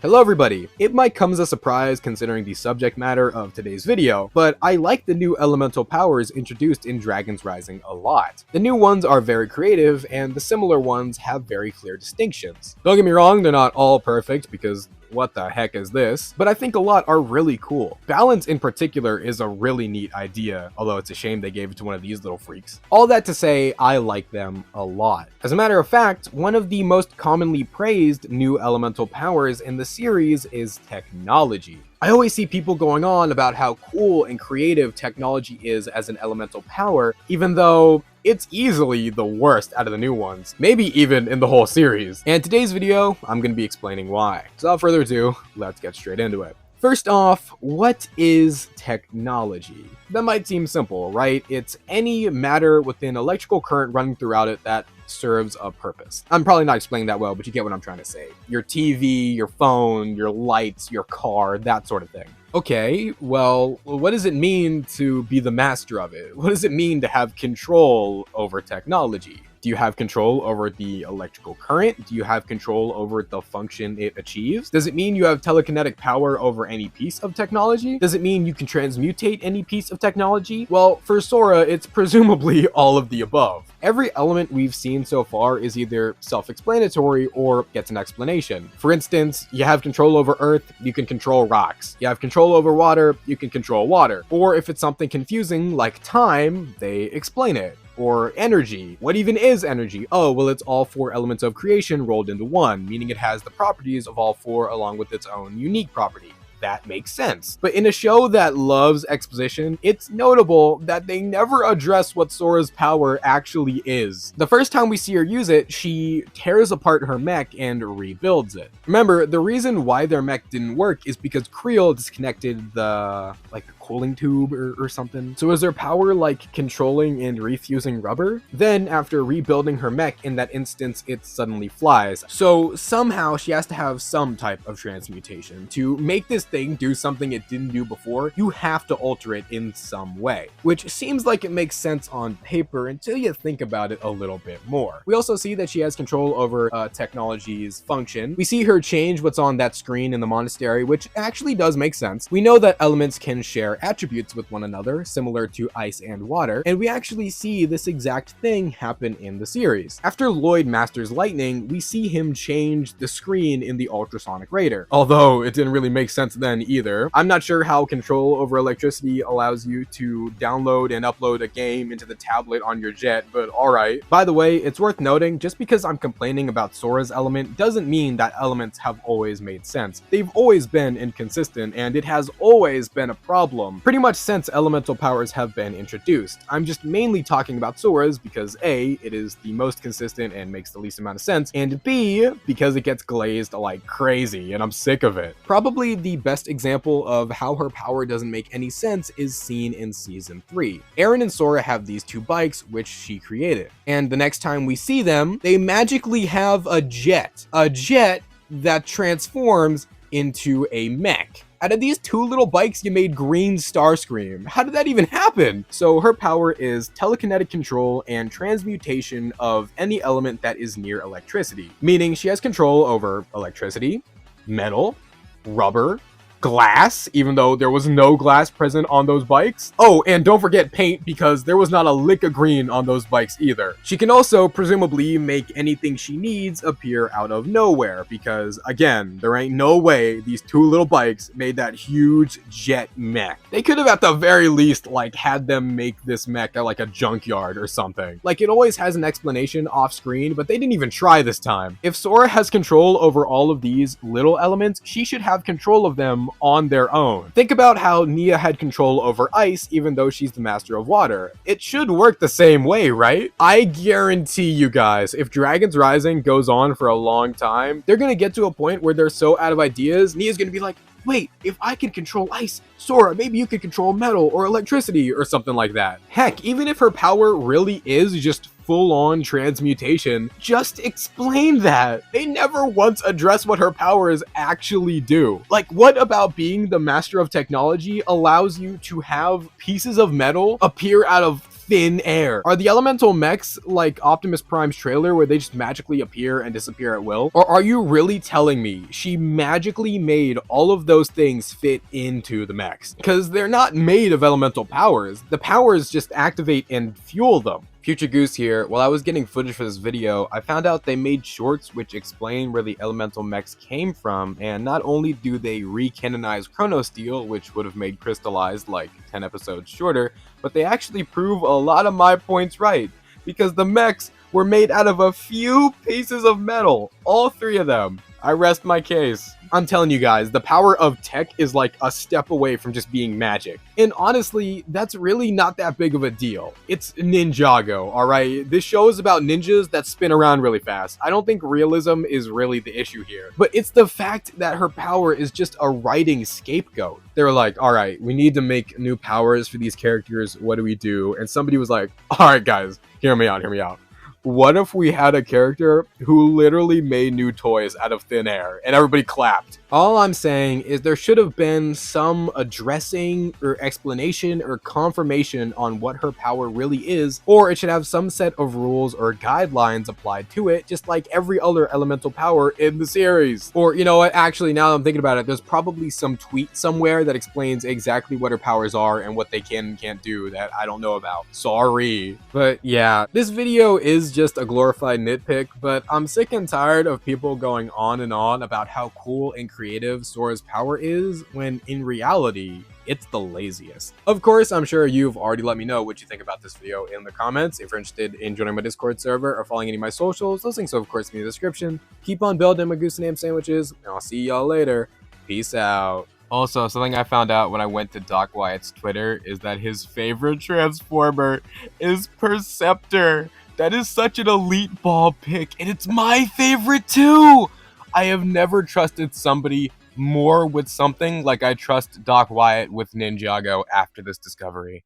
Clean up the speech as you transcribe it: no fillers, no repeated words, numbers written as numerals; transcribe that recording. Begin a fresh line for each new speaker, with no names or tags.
Hello everybody! It might come as a surprise considering the subject matter of today's video, but I like the new elemental powers introduced in Dragons Rising a lot. The new ones are very creative, and the similar ones have very clear distinctions. Don't get me wrong, they're not all perfect because what the heck is this? But I think a lot are really cool. Balance in particular is a really neat idea, although it's a shame they gave it to one of these little freaks. All that to say, I like them a lot. As a matter of fact, one of the most commonly praised new elemental powers in the series is technology. I always see people going on about how cool and creative technology is as an elemental power, even though it's easily the worst out of the new ones, maybe even in the whole series. And today's video, I'm going to be explaining why. So without further ado, let's get straight into it. First off, what is technology? That might seem simple, right? It's any matter with an electrical current running throughout it that serves a purpose. I'm probably not explaining that well, but you get what I'm trying to say. Your TV, your phone, your lights, your car, that sort of thing. Okay, well, what does it mean to be the master of it? What does it mean to have control over technology? Do you have control over the electrical current? Do you have control over the function it achieves? Does it mean you have telekinetic power over any piece of technology? Does it mean you can transmutate any piece of technology? Well, for Sora, it's presumably all of the above. Every element we've seen so far is either self-explanatory or gets an explanation. For instance, you have control over Earth, you can control rocks. You have control over water, you can control water. Or if it's something confusing like time, they explain it. Or energy. What even is energy? Oh, well, it's all four elements of creation rolled into one, meaning it has the properties of all four along with its own unique property. That makes sense. But in a show that loves exposition, it's notable that they never address what Sora's power actually is. The first time we see her use it, she tears apart her mech and rebuilds it. Remember, the reason why their mech didn't work is because Creel disconnected the cooling tube or something. So is their power like controlling and refusing rubber? Then after rebuilding her mech in that instance, it suddenly flies. So somehow she has to have some type of transmutation. To make this thing do something it didn't do before, you have to alter it in some way, which seems like it makes sense on paper until you think about it a little bit more. We also see that she has control over technology's function. We see her change what's on that screen in the monastery, which actually does make sense. We know that elements can share attributes with one another, similar to ice and water, and we actually see this exact thing happen in the series. After Lloyd masters lightning, we see him change the screen in the ultrasonic raider, although it didn't really make sense then either. I'm not sure how control over electricity allows you to download and upload a game into the tablet on your jet, but alright. By the way, it's worth noting, just because I'm complaining about Sora's element doesn't mean that elements have always made sense. They've always been inconsistent, and it has always been a problem pretty much since elemental powers have been introduced. I'm just mainly talking about Sora's because A, it is the most consistent and makes the least amount of sense, and B, because it gets glazed like crazy and I'm sick of it. Probably the best example of how her power doesn't make any sense is seen in Season 3. Aaron and Sora have these two bikes which she created, and the next time we see them, they magically have a jet that transforms into a mech. Out of these two little bikes, you made green Starscream. How did that even happen? So her power is telekinetic control and transmutation of any element that is near electricity, meaning she has control over electricity, metal, rubber, glass, even though there was no glass present on those bikes. Oh, and don't forget paint, because there was not a lick of green on those bikes either. She can also presumably make anything she needs appear out of nowhere, because again, there ain't no way these two little bikes made that huge jet mech. They could have at the very least had them make this mech at a junkyard or something. It always has an explanation off screen, but they didn't even try this time. If Sora has control over all of these little elements, she should have control of them on their own. Think about how Nia had control over ice even though she's the master of water. It should work the same way, right? I guarantee you guys, if Dragons Rising goes on for a long time, they're gonna get to a point where they're so out of ideas, Nia's gonna be like, wait, if I can control ice, Sora, maybe you could control metal or electricity or something like that. Heck, even if her power really is just full-on transmutation, just explain that. They never once address what her powers actually do. What about being the master of technology allows you to have pieces of metal appear out of thin air. Are the elemental mechs like Optimus Prime's trailer where they just magically appear and disappear at will? Or are you really telling me she magically made all of those things fit into the mechs? Because they're not made of elemental powers. The powers just activate and fuel them. Future Goose here. While I was getting footage for this video, I found out they made shorts which explain where the elemental mechs came from, and not only do they re-canonize Chrono Steel, which would have made Crystallized like 10 episodes shorter, but they actually prove a lot of my points right, because the mechs were made out of a few pieces of metal, all 3 of them. I rest my case. I'm telling you guys, the power of tech is like a step away from just being magic. And honestly, that's really not that big of a deal. It's Ninjago, alright? This show is about ninjas that spin around really fast. I don't think realism is really the issue here. But it's the fact that her power is just a writing scapegoat. They were like, alright, we need to make new powers for these characters. What do we do? And somebody was like, alright guys, hear me out. What if we had a character who literally made new toys out of thin air? And everybody clapped. All I'm saying is there should have been some addressing or explanation or confirmation on what her power really is, or it should have some set of rules or guidelines applied to it, just like every other elemental power in the series. Or, you know what, actually, now that I'm thinking about it, there's probably some tweet somewhere that explains exactly what her powers are and what they can and can't do that I don't know about. Sorry. But yeah, this video is just a glorified nitpick, but I'm sick and tired of people going on and on about how cool and creative Sora's power is, when in reality, it's the laziest. Of course, I'm sure you've already let me know what you think about this video in the comments. If you're interested in joining my Discord server or following any of my socials, those links are of course in the description. Keep on building my goose and ham sandwiches, and I'll see y'all later. Peace out. Also, something I found out when I went to Doc Wyatt's Twitter is that his favorite Transformer is Perceptor. That is such an elite ball pick, and it's my favorite too! I have never trusted somebody more with something like I trust Doc Wyatt with Ninjago after this discovery.